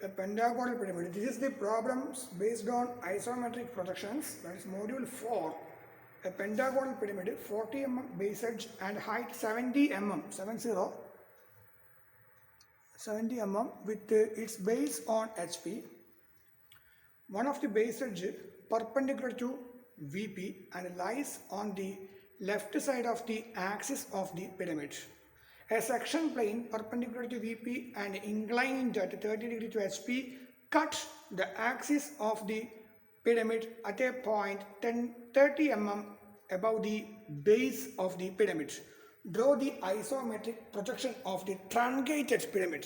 a pentagonal pyramid. This is the problems based on isometric projections. That is module 4. A pentagonal pyramid, 40 mm base edge and height 70 mm, 70 mm with its base on HP. One of the base edge perpendicular to VP and lies on the left side of the axis of the pyramid. A section plane perpendicular to VP and inclined at 30 degree to HP cut the axis of the pyramid at a point 30 mm above the base of the pyramid. Draw the isometric projection of the truncated pyramid.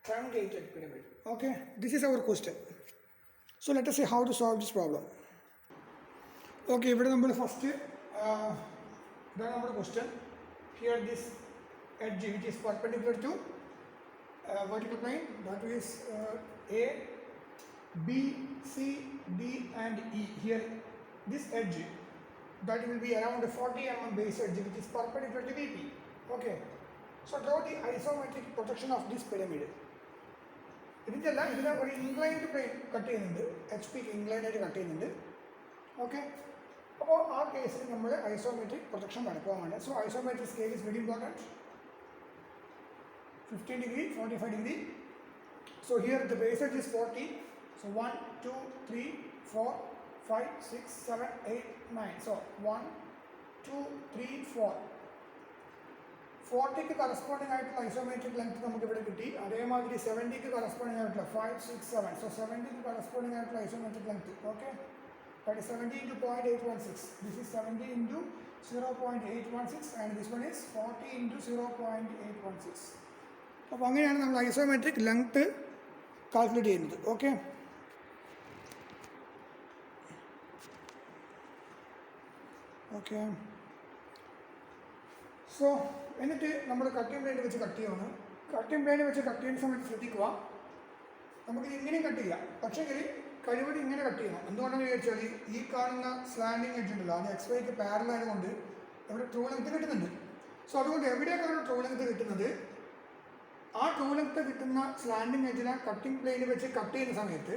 Truncated pyramid. Okay, this is our question. So let us see how to solve this problem. Okay, first question. Here this edge which is perpendicular to vertical plane, that is A, B, C, D and E. Here this edge that will be around 40 mm base edge which is perpendicular to VP. Okay, so draw the isometric projection of this pyramid. ഇതിൻ്റെ ഒരു inclined plane cut ചെയ്യുന്നുണ്ട്, H P ഇൻക്ലൈൻഡായിട്ട് cut ചെയ്യുന്നുണ്ട്. Okay, അപ്പോൾ ആ കേസിൽ നമ്മൾ isometric projection നടക്കുകയാണ്. So isometric scale is very important. 15 degree, 45 degree. So here the base edge is 40. So 1, 2, 3, 4, 5, 6, 7, 8, 9. So 1, 2, 3, 4. 40 corresponding ആയിട്ടുള്ള ഐസോമെട്രിക് ലെങ്ത് നമുക്ക് ഇവിടെ കിട്ടി. അതേമാതിരി 70 corresponding ആയിട്ടുള്ള 5, 6, 7. So 70 corresponding ആയിട്ടുള്ള isometric length. Okay, that is 70 into 0.816. This is 70 into 0.816 and this one is 40 into 0.816. അപ്പോൾ അങ്ങനെയാണ് നമ്മൾ ഐസോമെട്രിക് ലെങ്ത് കാൽക്കുലേറ്റ് ചെയ്യുന്നത്. Okay, okay. സോ എന്നിട്ട് നമ്മൾ കട്ടിംഗ് പ്ലെയിൻ വെച്ച് കട്ട് ചെയ്യണം. കട്ടിംഗ് പ്ലെയിൻ വെച്ച് കട്ട് ചെയ്യുന്ന സമയത്ത് ശ്രദ്ധിക്കുക, നമുക്ക് ഇങ്ങനെയും കട്ട് ചെയ്യാം, പക്ഷേ കഴിവടി ഇങ്ങനെ കട്ട് ചെയ്യണം. എന്തുകൊണ്ടെന്ന് വിചാരിച്ചാൽ ഈ കാണുന്ന സ്ലാൻഡിങ് എഡ്ജ് ഉണ്ടല്ലോ, അത് എക്സ് വൈക്ക് പാരലൽ ആയതുകൊണ്ട് ഇവിടെ ട്രൂ ലെങ്ത് കിട്ടുന്നുണ്ട്. സോ അതുകൊണ്ട് എവിടെയൊക്കെ ട്രൂ ലെങ്ത് കിട്ടുന്നത്, ആ ട്രൂ ലെങ്ത് കിട്ടുന്ന സ്ലാൻഡിങ് എഡ്ജിനെ കട്ടിംഗ് പ്ലെയിൻ വെച്ച് കട്ട് ചെയ്യുന്ന സമയത്ത്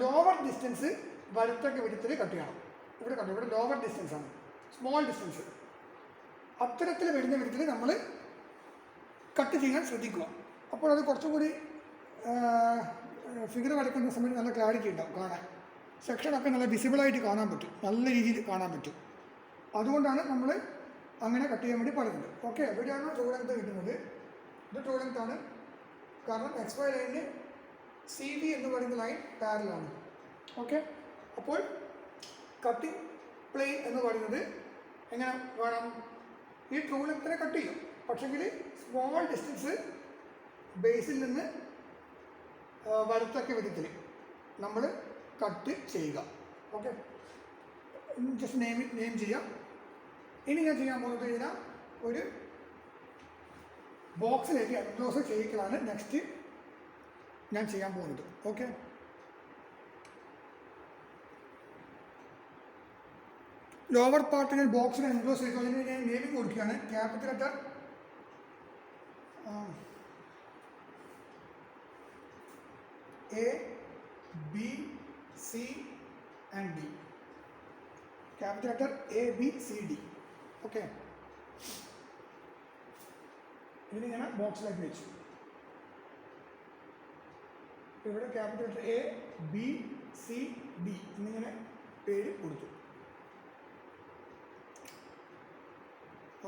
ലോവർ ഡിസ്റ്റൻസ് വലത്തൊക്കെ വിധത്തിൽ കട്ട് ചെയ്യണം. ഇവിടെ ലോവർ ഡിസ്റ്റൻസ് ആണ്, സ്മോൾ ഡിസ്റ്റൻസ്. അത്തരത്തിൽ വരുന്ന വിധത്തിൽ നമ്മൾ കട്ട് ചെയ്യാൻ ശ്രദ്ധിക്കുക. അപ്പോൾ അത് കുറച്ചും കൂടി ഫിഗർ വരയ്ക്കുന്ന സമയത്ത് നല്ല ക്ലാരിറ്റി ഉണ്ടാവും കാണാൻ. സെക്ഷനൊക്കെ നല്ല വിസിബിളായിട്ട് കാണാൻ പറ്റും, നല്ല രീതിയിൽ കാണാൻ പറ്റും. അതുകൊണ്ടാണ് നമ്മൾ അങ്ങനെ കട്ട് ചെയ്യാൻ വേണ്ടി പറയുന്നത്. ഓക്കെ, എവിടെയാണോ ട്രൂ ലെങ്ത് കിട്ടുന്നത്, ഇത് ട്രൂ ലെങ്ത് ആണ്. കാരണം എക്സ് വൈ ലൈനിന് സി ഡി എന്ന് പറയുന്ന ലൈൻ പാരലാണ്. ഓക്കെ, അപ്പോൾ കട്ടിംഗ് പ്ലെയിൻ എന്ന് പറയുന്നത് എങ്ങനെ വേണം, ഈ ട്രൂ ലെങ്ത്തിനെ കട്ട് ചെയ്യും, പക്ഷെങ്കിൽ സ്മോൾ ഡിസ്റ്റൻസ് ബേസിൽ നിന്ന് വരത്തക്ക വിധത്തിൽ നമ്മൾ കട്ട് ചെയ്യുക. ഓക്കെ, ജസ്റ്റ് നെയിം ചെയ്യാം. ഇനി ഞാൻ ചെയ്യാൻ പോകുന്നത് കഴിഞ്ഞാൽ ഒരു ബോക്സിലേക്ക് എൻക്ലോസ് ചെയ്യിക്കലാണ് നെക്സ്റ്റ് ഞാൻ ചെയ്യാൻ പോകുന്നത്. ഓക്കെ, ലോവർ പാർട്ടിന് ബോക്സിനെ എൻക്ലോസ് ചെയ്തു. അതിന് ഞാൻ നെയിമിങ് കൊടുക്കുകയാണ്. Capital letter A, B, C and D. Capital letter A, B, C, D. Okay. ഇതിന് ഞാൻ ബോക്സിലേക്ക് വെച്ചു. ഇവിടെ capital letter A, B, C, D എന്നിങ്ങനെ പേര് കൊടുത്തു.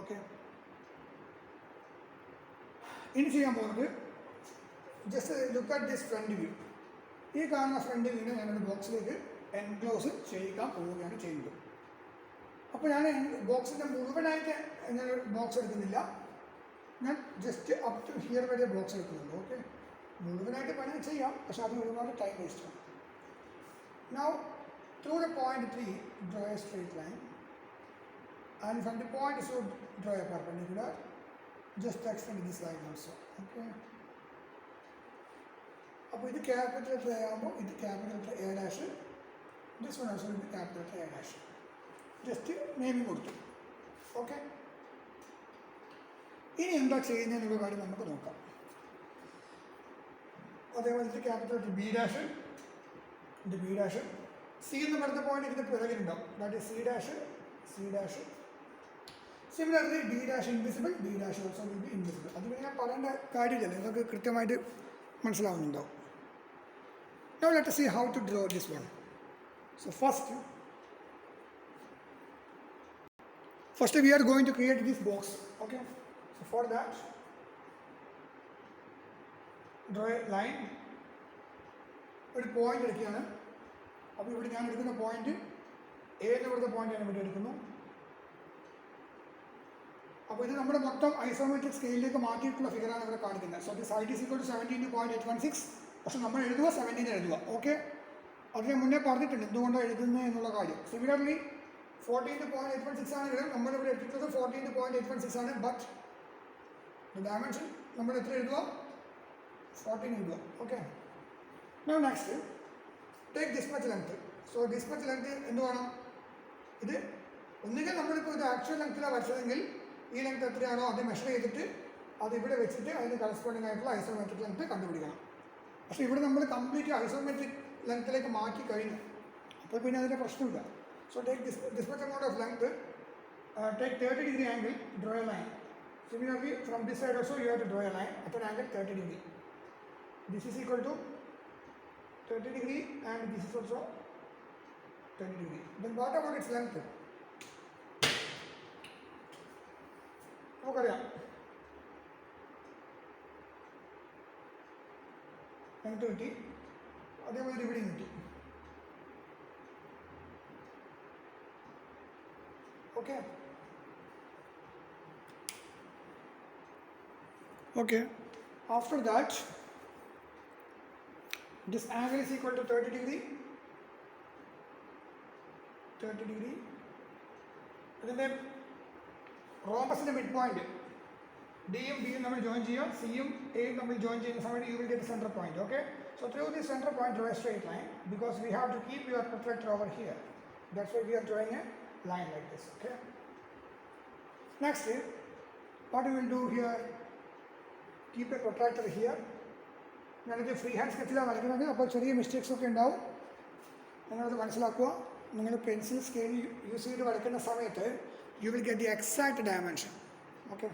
ഓക്കെ, ഇനി ചെയ്യാൻ പോകുന്നത് just look at this front view. ഈ കാണുന്ന ഫ്രണ്ട് വ്യൂവിനെ ഞാനൊരു ബോക്സിലേക്ക് എൻക്ലോസ് ചെയ്യിക്കാൻ പോവുകയാണ് ചെയ്യുന്നത്. അപ്പോൾ ഞാൻ ബോക്സിൻ്റെ മുഴുവനായിട്ട് ഞാൻ ബോക്സ് എടുക്കുന്നില്ല, ഞാൻ ജസ്റ്റ് അപ് ടു ഹിയർ വരെ ബോക്സ് എടുക്കുന്നുണ്ട്. ഓക്കെ, മുഴുവനായിട്ട് പണി ചെയ്യാം, പക്ഷെ അത് ഒരുപാട് ടൈം വേസ്റ്റാണ്. Now through the point 3 draw a straight line and from the point so draw a perpendicular, just extend this line also. Okay, അപ്പോൾ ഇത് ക്യാപിറ്റൽ ലെറ്റർ എ ആകുമ്പോൾ ഇത് capital letter A dash, this one also ഇത് capital letter A dash. Just naming കൊടുത്തു. Okay, ഇനി എന്താ ചെയ്യുന്നതിനുള്ള കാര്യം നമുക്ക് നോക്കാം. അതേപോലെ ക്യാപിറ്റൽ ബി ഡാഷ്, ഇത് ബി ഡാഷ്. സി എന്ന് പറയുന്ന പോയിന്റ് ഇതിൻ്റെ പിറകിലുണ്ടാവും, that is C dash, C dash. Similarly D dash invisible, D dash also will be invisible. അത് പിന്നെ ഞാൻ പറയേണ്ട കാര്യമില്ല, നിങ്ങൾക്ക് കൃത്യമായിട്ട് മനസ്സിലാവുന്നുണ്ടാവും. Now let us see how to draw this one. So first we are going to create this box. Okay, so for that draw a line. ഒരു point എടുക്കുകയാണ്. അപ്പോൾ ഇവിടെ ഞാൻ എടുക്കുന്ന പോയിന്റ് എ എന്ന് പറയുന്ന പോയിന്റ് ഞാൻ ഇവിടെ എടുക്കുന്നു. അപ്പോൾ ഇത് നമ്മുടെ മൊത്തം ഐസോമെട്രിക് സ്കെയിലിലേക്ക് മാറ്റിയിട്ടുള്ള ഫിഗറാണ് ഇവിടെ കാണിക്കുന്നത്. So this height is equal to 17.816. പക്ഷെ നമ്മൾ എഴുതുക 17 എഴുതുക. ഓക്കെ, അത് ഞാൻ മുന്നേ പറഞ്ഞിട്ടുണ്ട് എന്തുകൊണ്ടാണ് എഴുതുന്നത് എന്നുള്ള കാര്യം. സിമിലർലി 14.816 ആണെങ്കിലും നമ്മളിവിടെ എടുത്തിട്ടുള്ളത് 14.816 ആണ്. ബട്ട് ഡയമെൻഷൻ നമ്മൾ എത്ര എഴുതുക? 14 എഴുതുക. Okay, now next take this much length. So this much length എന്ത് വേണം? ഇത് ഒന്നുകിൽ നമ്മളിപ്പോൾ ഇത് ആക്ച്വൽ ലെങ്ത്തിലാണ് വരച്ചതെങ്കിൽ ഈ ലെങ്ത് എത്രയാണോ അത് മെഷർ ചെയ്തിട്ട് അത് ഇവിടെ വെച്ചിട്ട് അതിന് കറസ്പോണ്ടിങ് ആയിട്ടുള്ള ഐസോമെട്രിക് ലെങ്ത് കണ്ടുപിടിക്കണം. പക്ഷേ ഇവിടെ നമ്മൾ കംപ്ലീറ്റ് ഐസോമെട്രിക് ലെങ്ത്തിലേക്ക് മാറ്റി കഴിഞ്ഞു, അപ്പോൾ പിന്നെ അതിൻ്റെ പ്രശ്നമില്ല. So take this much amount of length, take 30 degree angle, draw a line. Similarly from this side also you have to draw a line at an angle 30 degree. This is equal to 30 degree and this is also 30 degree. Then what about its length? നമുക്കറിയാം length കിട്ടി, അതേപോലെ ഇവിടെയും കിട്ടി. Okay, okay, after that this angle is equal to 30 degree, 30 degree. അതിൻ്റെ റോംബസിൻ്റെ mid point ഡിയും ബിയും നമ്മൾ join ചെയ്യുക, സിയും എയും നമ്മൾ ജോയിൻ ചെയ്യുന്ന സമയത്ത് you will get centre point. Okay, so through this centre point draw a straight line because we have to keep your protractor over here. That's why we are drawing a line like this. Okay, next what we will do here, keep a protractor here. ഞാനിത് free hand സ്കെച്ചിലാണ് വരയ്ക്കുന്നത്, അപ്പോൾ ചെറിയ mistakes ഒക്കെ ഉണ്ടാവും, നിങ്ങളത് മനസ്സിലാക്കുക. നിങ്ങൾ pencil scale use ചെയ്ത് വരയ്ക്കുന്ന സമയത്ത് you will get the exact dimension. Okay,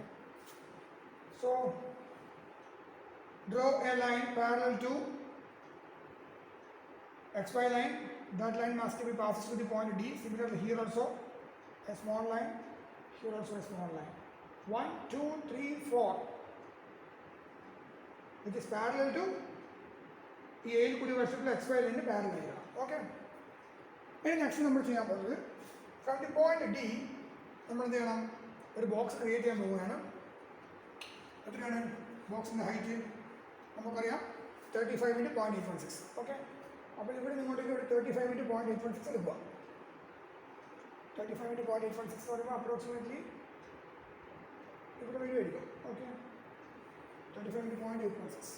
so draw a line parallel to xy line. That line must be passes to the point D. Similarly here also a small line, here also a small line. 1 2 3 4 which is parallel to ഈ എയിൽ കൂടി വശത്തുള്ള xy line parallel ചെയ്യുക. Okay, ഇനി next നമ്മൾ ചെയ്യാൻ പോകുന്നത് from the point D നമ്മൾ എന്ത് ചെയ്യണം? ഒരു ബോക്സ് ക്രിയേറ്റ് ചെയ്യാൻ പോവുകയാണ്. എത്രയാണ് ബോക്സിൻ്റെ ഹൈറ്റ്? നമുക്കറിയാം 35 × 0.816. ഓക്കെ, അപ്പോൾ ഇവിടെ നിങ്ങോട്ടേക്ക് ഒരു 35 × 0.816 എടുക്കുക. 35 × 0.816 എന്ന് പറയുമ്പോൾ അപ്രോക്സിമേറ്റ്ലി ഇവിടെ വരുമായിരിക്കും. Okay, 35 × 0.816.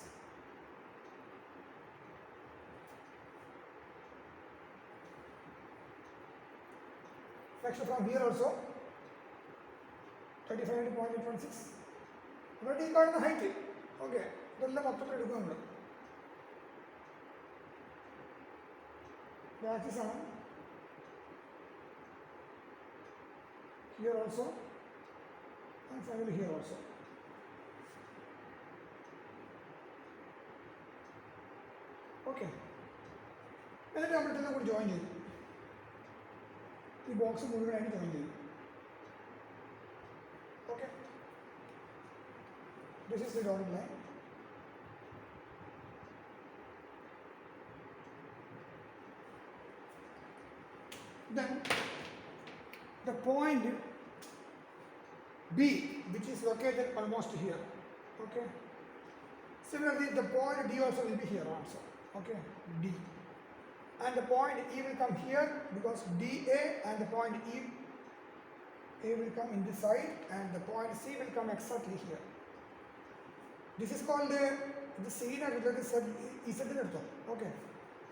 Next from here also 35 × 0.816. ഇവിടെ ഈ കാണുന്ന ഹൈറ്റ്. ഓക്കെ, ഇതെല്ലാം മൊത്തത്തിൽ എടുക്കുക നമ്മൾ. ആക്സിസ് ആണ്. Here also and finally here also. Okay, എന്നിട്ട് നമ്മൾ ഇതെല്ലാം കൂടി ജോയിൻ ചെയ്തു. ഈ ബോക്സ് മുഴുവനായിട്ട് ജോയിൻ ചെയ്തു. Okay, this is the dotted line. Then the point B, which is located almost here. Okay, similarly the point D also will be here also. Okay, D, and the point E will come here because DA and the point A will come in this side and the point C will come exactly here. This is called the scene and related Z in it. Okay,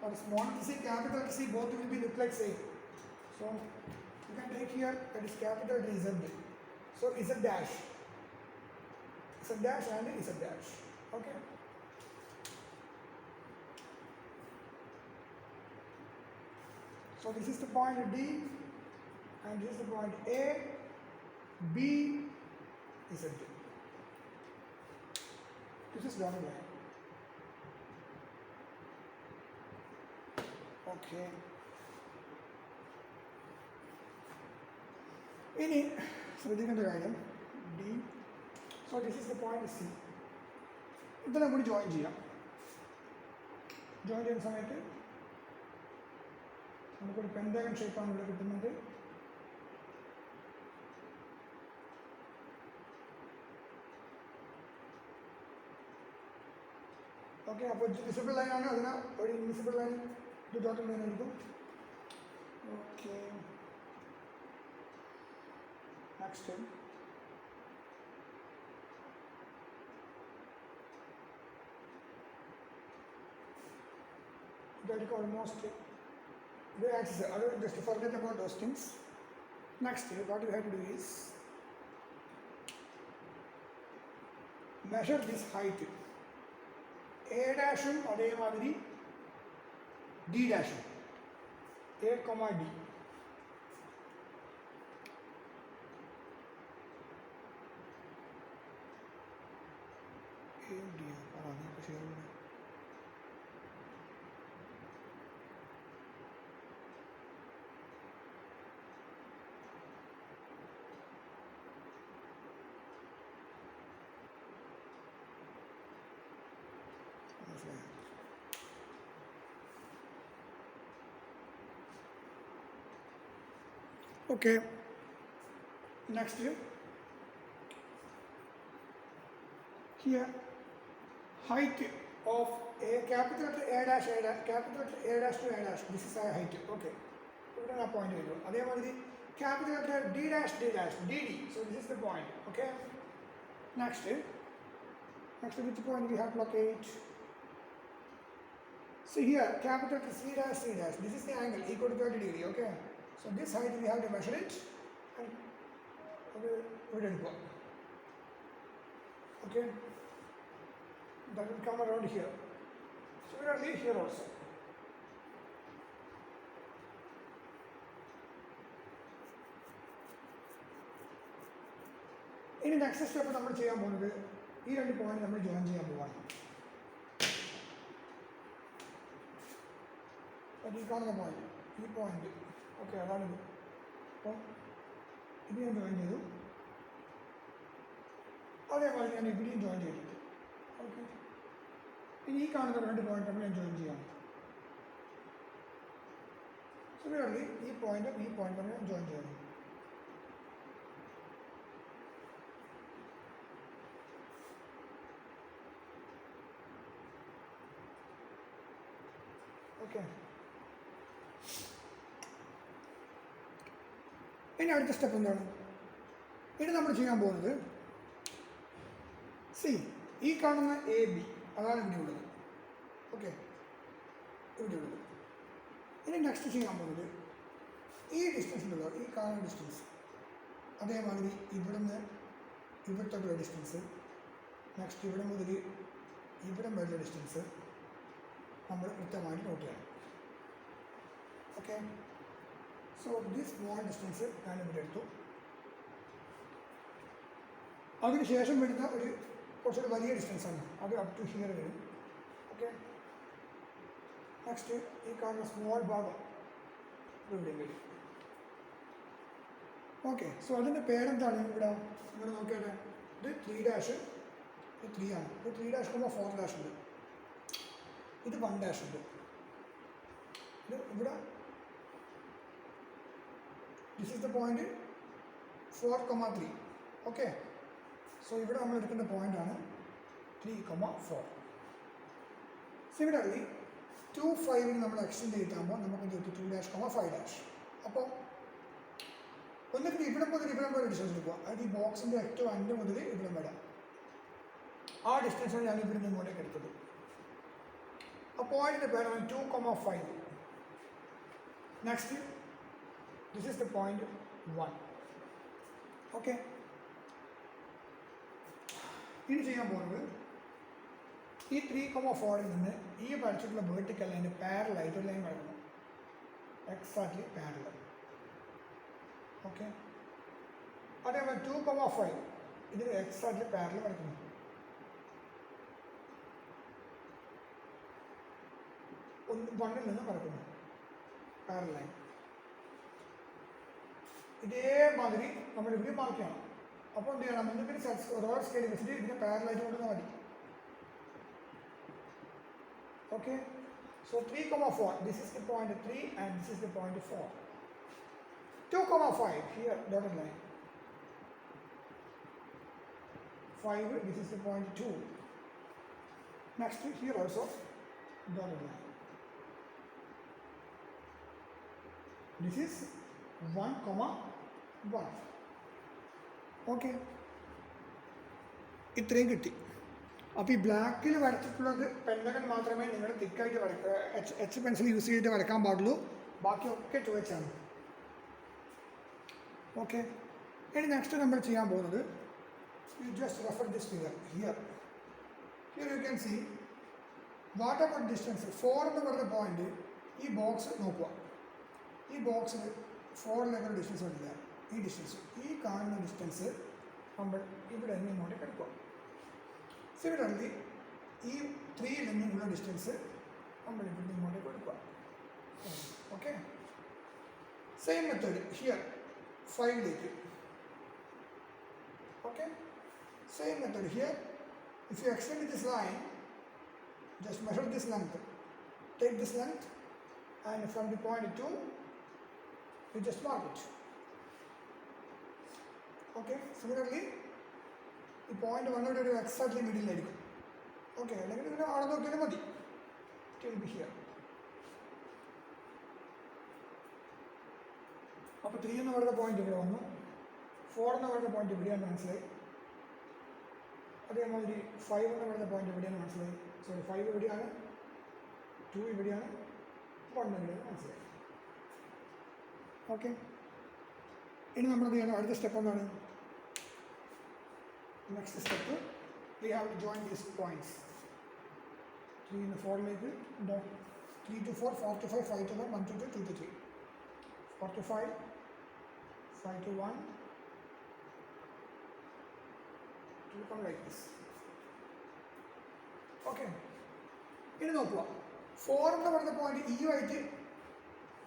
or small C, capital C, both will be look like same. So you can take here that is capital Z. So Z dash and Z dash. Okay. So this is the point D, and this is the point A, B, Z. This is dotted line. Okay. ഇനി ശ്രദ്ധിക്കേണ്ട കാര്യം D. So this is the point C. ഇതെല്ലാം കൂടി join ചെയ്യാം. Join ചെയ്യുന്ന സമയത്ത് നമുക്കൊരു പെൻഡാഗൺ ഷേപ്പാണ് ഇവിടെ കിട്ടുന്നത്. ഓക്കെ, അപ്പോൾ വിസിബിൾ ലൈനാണ്, അതിന് ഒരു ഇൻവിസിബിൾ ലൈൻ ഇത് ഡോട്ടഡ് ലൈൻ എടുക്കും. ഓക്കെ, നെക്സ്റ്റ് ഇതായിരിക്കും almost the axis. Just forget about those things. Next, what you have to do is measure this height. A dash adhe madiri D dash. A comma D. A D Okay, next here height of a capital letter A dash capital letter A dash to A dash, this is a height. Okay, ഇവിടെ ആ point വരും. അതേമാതിരി capital letter D dash DD, so this is the point. Okay, next which point we have to locate? See here, capital letter C dash, this is the angle equal to 30 degree. Okay, so this height we have to measure it and we will go. Okay, that will come around here. Similarly here also. ഇനി next step നമ്മൾ ചെയ്യാൻ പോകുന്നത് ഈ രണ്ട് point നമ്മൾ join ചെയ്യാൻ പോവാണ്. അത് ഈ കാണുന്ന പോയിന്റ്, ഈ പോയിന്റ്. ഓക്കെ, അതാണിത്. അപ്പം ഇത് ഞാൻ ജോയിൻ ചെയ്തു. അതേപോലെ ഞാൻ ഇവിടെയും ജോയിൻ ചെയ്തിട്ടുണ്ട്. ഓക്കെ, ഇനി ഈ കാണുന്ന രണ്ട് പോയിന്റ് നമ്മൾ ഞാൻ ജോയിൻ ചെയ്യാം. സിമിലർലി ഈ പോയിന്റും ഈ പോയിന്റ് നമ്മൾ ജോയിൻ ചെയ്യുന്നു. ഓക്കെ, ഇനി അടുത്ത സ്റ്റെപ്പ് എന്താണ്? ഇനി നമ്മൾ ചെയ്യാൻ പോകുന്നത് സി, ഈ കാണുന്ന എ ബി അതാണ് ഇവിടെ ഉള്ളത്. ഓക്കെ, ഇവിടെ ഉള്ളത്. ഇനി നെക്സ്റ്റ് ചെയ്യാൻ പോകുന്നത് ഈ ഡിസ്റ്റൻസ് ഉണ്ടല്ലോ, ഈ കാണുന്ന ഡിസ്റ്റൻസ്, അതേമാതിരി ഇവിടുന്ന് ഇവിടുത്തെ ഡിസ്റ്റൻസ്, നെക്സ്റ്റ് ഇവിടെ മുതൽ ഇവിടെ വരെയുള്ള ഡിസ്റ്റൻസ് നമ്മൾ കൃത്യമായിട്ട് നോട്ട് ചെയ്യണം. Okay, so this small distance ഞാൻ ഇവിടെ എടുത്തു. അതിന് ശേഷം വരുന്ന ഒരു കുറച്ചൊരു വലിയ ഡിസ്റ്റൻസാണ്, അത് അപ് ടു ഹിയർ വരും. ഓക്കെ, നെക്സ്റ്റ് ഈ കാണുന്ന സ്മോൾ ഭാഗം ഇവിടെ വരും. ഓക്കെ, സോ അതിൻ്റെ പേരെന്താണ്? ഇവിടെ നിങ്ങൾ നോക്കിയാൽ ഇത് 3 ഡാഷ്, ഇത് 3 ആണ്. ഇത് 3 ഡാഷ് 4 ഡാഷ് ഉണ്ട്, ഇത് 1 ഡാഷ് ഉണ്ട്, ഇത് ഇവിടെ this is the point 4,3. Okay, so ഇവിടെ നമ്മൾ എടുക്കുന്ന പോയിൻ്റാണ് 3,4. സിമിലർലി 2,5 നമ്മൾ എക്സ്റ്റെൻഡ് ചെയ്താകുമ്പോൾ നമുക്ക് എന്ത് കിട്ടും? 2 ഡാഷ് 5 ഡാഷ്. അപ്പോൾ ഒന്നിട്ട് ഇവിടെ മുതൽ ഇവിടെ വരെ ഡിസ്റ്റൻസ് എടുക്കുക. അത് ഈ ബോക്സിൻ്റെ ഏറ്റവും അൻഡ് മുതൽ ഇവിടെ വരെ ആ ഡിസ്റ്റൻസാണ് ഞാൻ ഇവിടെ നിന്ന് ഇങ്ങോട്ടേക്ക് എടുത്തത്. ആ പോയിന്റിൻ്റെ പേരാണ് 2,5. Next this is the point 1. Okay, ഇനി ചെയ്യാൻ പോകുന്നത് ഈ 3,4ൽ നിന്ന് ഈ വരച്ചിട്ടുള്ള വേർട്ടിക്കൽ ലൈന് പാരലായിട്ട് ഒരു ലൈൻ വരക്കണം. exactly parallel. Okay. അതേപോലെ 2,5 ഇതിന് എക്സാക്ട്ലി പാരലൽ വരയ്ക്കുന്നു. വണ്ണിൽ നിന്ന് വരയ്ക്കുന്നു പാരലൽ ലൈൻ. ഇതേമാതിരി നമ്മൾ ഇവിടെ മാർക്ക് ചെയ്യണം. അപ്പോൾ എന്ത് ചെയ്യണം, നിങ്ങൾക്ക് റോഡ് സ്കെയിൽ വെച്ചിട്ട് ഇതിനെ പാരലായിട്ട് കൊണ്ടുവന്നാൽ മതി. Okay. So 3,4, this is the point 3 and this is the point 4. 2,5 here dotted line. 5, this is the point 2. Next here also dotted line. This is 1,1. Okay, ഇത്രയും കിട്ടി. അപ്പോൾ ഈ ബ്ലാക്കിൽ വരച്ചിട്ടുള്ളത് പെൻഡഗൺ മാത്രമേ നിങ്ങൾ തിക്കായിട്ട് എച്ച് പെൻസിൽ യൂസ് ചെയ്തിട്ട് വരയ്ക്കാൻ പാടുള്ളൂ. ബാക്കിയൊക്കെ 2H ആണ്. ഓക്കെ. ഇനി നെക്സ്റ്റ് നമ്മൾ ചെയ്യാൻ പോകുന്നത്, you just refer this figure here. Here you can see what about distance 4 എന്ന് പറയുന്ന പോയിന്റ്. ഈ ബോക്സ് നോക്കുക, ഈ ബോക്സിൽ 4 ഡിസ്റ്റൻസ് ഉണ്ട്. ഈ ഡിസ്റ്റൻസ്, ഈ കാണുന്ന ഡിസ്റ്റൻസ് നമ്മൾ ഇവിടെ നിന്ന് ഇങ്ങോട്ടേക്ക് എടുക്കുക. സിമിലർലി ഈ 3 നിന്നുള്ള ഡിസ്റ്റൻസ് നമ്മൾ ഇവിടെ നിന്ന് ഇങ്ങോട്ടേക്ക് എടുക്കുക. ഓക്കെ. സെയിം മെത്തേഡ് ഹിയർ 5ലേക്ക്. Okay. Same method here. If you extend this line, just measure this length, take this length, and from the point 2 you just mark it. Okay. Similarly ഈ point 1 ഒരു exactly മിഡിലായിരിക്കും. Okay. അല്ലെങ്കിൽ ഇതിന് ആളെ നോക്കിയാലും മതി. It will be here. അപ്പോൾ 3 എന്ന് പറയുന്ന പോയിന്റ് ഇവിടെ വന്നു, 4 എന്ന് പറയുന്ന പോയിന്റ് ഇവിടെയാണ് മനസ്സിലായി. അതേമാതിരി 5 എന്ന് പറയുന്ന പോയിന്റ് ഇവിടെയാണ് മനസ്സിലായി. സോറി, 5 ഇവിടെയാണ്, 2 ഇവിടെയാണ്, 1 ഇവിടെയാണ് മനസ്സിലായി. ഓക്കെ. ഇനി നമ്മൾ എന്ത് ചെയ്യണം, അടുത്ത സ്റ്റെപ്പ് എന്താണ്? Next step, we have to join these points. 3 നിന്ന് 4ലേക്ക് ഉണ്ടോ, 3 to 4, 4 to 5, 5 to 1, 1 to 2, 2 to 3, 4 to 5, 5 to 1, to become like this. Okay. ഇനി നോക്കുക, 4 എന്ന് പറയുന്ന പോയിന്റ് ഇയുമായിട്ട്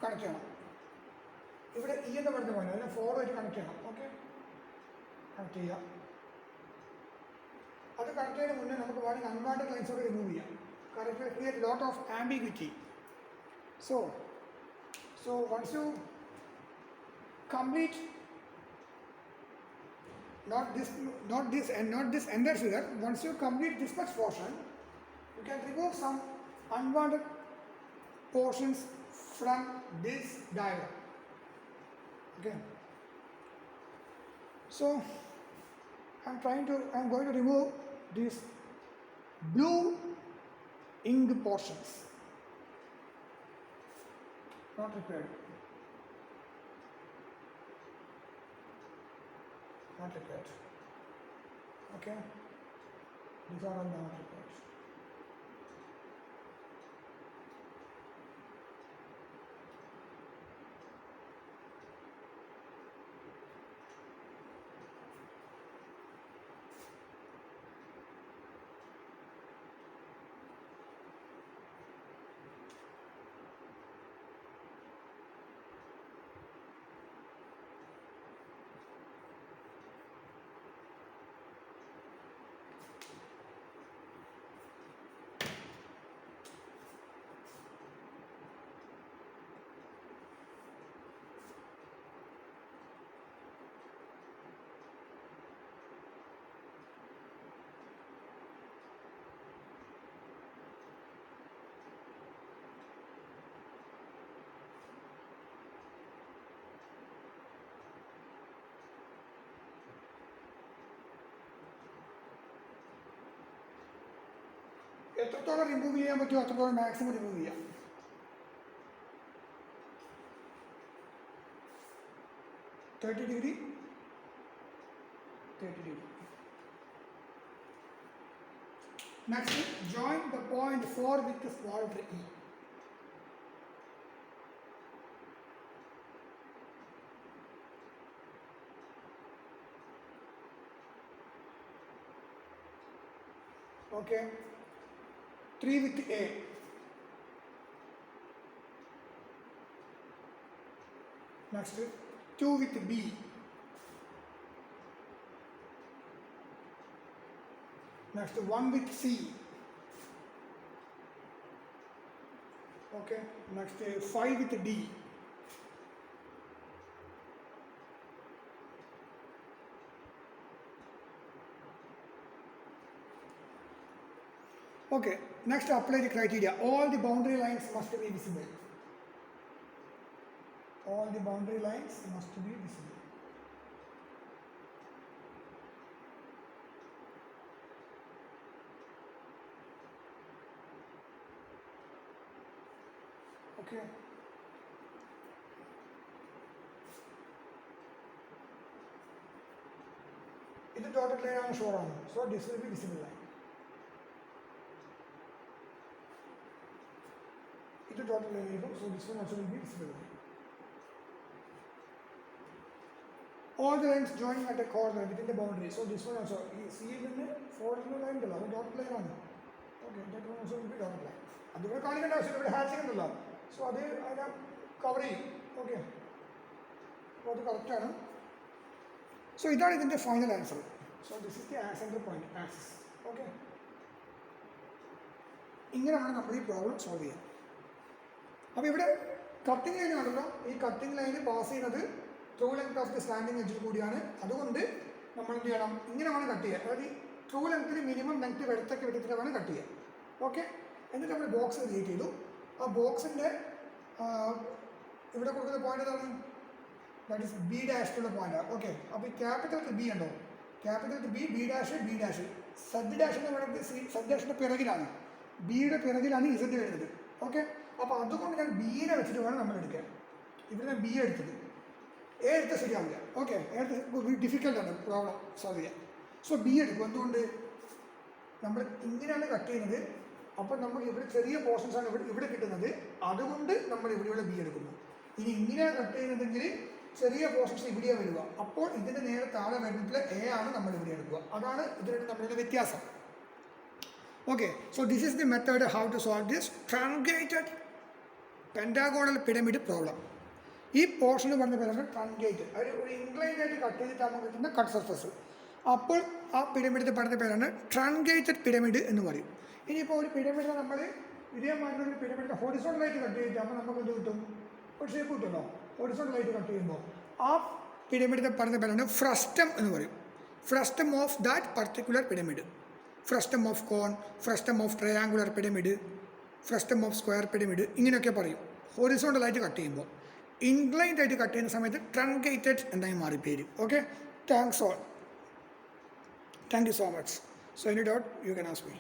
കണക്ട് ചെയ്യണം. ഇവിടെ ഇ എന്ന് പറയുന്ന പോയിന്റ് അതിനെ 4 കണക്ട് ചെയ്യണം. ഓക്കെ. കണക്ട് ചെയ്യുക. അത് കണക്ട് ചെയ്യുന്നതിന് മുന്നേ നമുക്ക് വേണമെങ്കിൽ അൺവാണ്ടഡ് ലൈൻസ് ഒക്കെ റിമൂവ് ചെയ്യാം. കാരണം it create lot of ambiguity. So once you complete not this entire figure, once you complete this much portion, you can remove some unwanted portions from this diagram. Okay. So I'm going to remove these blue ink portions. Not required. Not required. Okay. These are all not required. എത്രത്തോളം remove ചെയ്യാൻ പറ്റുമോ അത്രത്തോളം maximum remove ചെയ്യാം. $30. Next, join the point 4 with the small letter e. Okay, 3 with A. Next, 2 with B. Next, 1 with C. Okay, next 5 with D. Okay, next apply the criteria. All the boundary lines must be visible. All the boundary lines must be visible. Okay. This dotted line on shore on. So this will be visible line. This dotted line, so this one also will be visible line. All the lines joining at a corner within the boundary. So this one also. See in the 4 line, the dotted line on. Okay, that one also will be dotted line. And the calling and also will hatching in the law. So they are covering. Okay. So the correct. So that is the final answer. So this is the center point axis. Okay. ഇങ്ങനെയാണ് നമ്മൾ ഈ problem solve ചെയ്യുക. അപ്പോൾ ഇവിടെ cutting line ആണല്ലോ, ഈ cutting line pass ചെയ്യുന്നത് true length of the standing എഡ്ജിൽ കൂടിയാണ്. അതുകൊണ്ട് നമ്മൾ എന്ത് ചെയ്യണം, ഇങ്ങനെ വേണം കട്ട് ചെയ്യുക. അതായത് ട്രൂ ലെങ്ത്തിൽ മിനിമം ലെങ്ത് വെടുത്തൊക്കെ വിധത്തിൽ വേണം കട്ട് ചെയ്യുക. ഓക്കെ, എന്നിട്ട് നമ്മൾ ബോക്സ് ക്രിയേറ്റ് ചെയ്തു. ആ ബോക്സിൻ്റെ ഇവിടെ കൊടുക്കുന്ന പോയിന്റ് ഏതാണ്? ദാറ്റ് ഈസ് ബി ഡാഷിലുള്ള പോയിന്റാണ്. ഓക്കെ, അപ്പോൾ ഈ ക്യാപിറ്റൽ ബി ഉണ്ടോ, capital B, B dash, B dash, Z dash എന്ന് പറയുന്നത് സെഡ് ഡാഷിൻ്റെ പിറകിലാണ്, ബിയുടെ പിറകിലാണ് ഇസഡ് വരുന്നത്. ഓക്കെ, അപ്പോൾ അതുകൊണ്ട് ഞാൻ ബിയെ വെച്ചിട്ട് വേണം നമ്മൾ എടുക്കാൻ. ഇവിടെ ഞാൻ ബി എടുത്തത്, എ എടുത്താൽ ശരിയാവില്ല. ഓക്കെ, എ എടുത്ത് ഡിഫിക്കൽട്ടാണ് പ്രോബ്ലം സോൾവ് ചെയ്യാൻ. സോ ബി എടുക്കും. എന്തുകൊണ്ട്? നമ്മൾ ഇങ്ങനെയാണ് കട്ട് ചെയ്യുന്നത്. അപ്പോൾ നമുക്ക് ഇവിടെ ചെറിയ പോർഷൻസാണ് ഇവിടെ കിട്ടുന്നത്. അതുകൊണ്ട് നമ്മൾ ഇവിടെയുള്ള ബി എടുക്കുന്നു. ഇനി ഇങ്ങനെയാണ് കട്ട് ചെയ്യുന്നതെങ്കിൽ ചെറിയ പോർഷൻസ് ഇവിടെയാണ് വരിക. അപ്പോൾ ഇതിൻ്റെ നേരെ താഴെ വരുന്നതിൽ എ ആണ് നമ്മൾ ഇവിടെ എടുക്കുക. അതാണ് ഇതിനായിട്ട് നമ്മളുടെ വ്യത്യാസം. Okay, so this is the method how to solve this truncated pentagonal pyramid problem. ഈ പോർഷൻ പറഞ്ഞ പേരാണ് ട്രൺകേറ്റഡ്. ഒരു ഇൻക്ലൈൻഡ് ആയിട്ട് കട്ട് ചെയ്തിട്ടാകുമ്പോൾ കിട്ടുന്ന കട്ട് സർഫസ്. അപ്പോൾ ആ പിരമിഡിൻ്റെ പറഞ്ഞ പേരാണ് ട്രൺകേറ്റഡ് പിരമിഡ് എന്ന് പറയും. ഇനിയിപ്പോൾ ഒരു പിരമിഡിനെ നമ്മൾ ഇതേമാതിരി ഒരു പിരമിഡിനെ ഹൊറിസോണ്ടലായിട്ട് കട്ട് ചെയ്തിട്ടാകുമ്പോൾ നമുക്ക് എന്ത് കിട്ടും? ഒരു ഷേപ്പ് കിട്ടുമല്ലോ. ഹൊറിസോണ്ടലായിട്ട് കട്ട് ചെയ്യുമ്പോൾ ആ പിരമിഡിനെ പറഞ്ഞ പേരാണ് ഫ്രസ്റ്റം എന്ന് പറയും. Frustum of that particular pyramid. Frustum of cone, frustum of triangular pyramid, frustum of square pyramid, ഇങ്ങനെയൊക്കെ പറയും ഹൊറിസോണ്ടലായിട്ട് കട്ട് ചെയ്യുമ്പോൾ. ഇൻക്ലൈൻഡ് ആയിട്ട് കട്ട് ചെയ്യുന്ന സമയത്ത് ട്രൺകേറ്റഡ് എന്നായി മാറി പേര്. Okay, thanks all. Thank you so much. So any doubt you can ask me.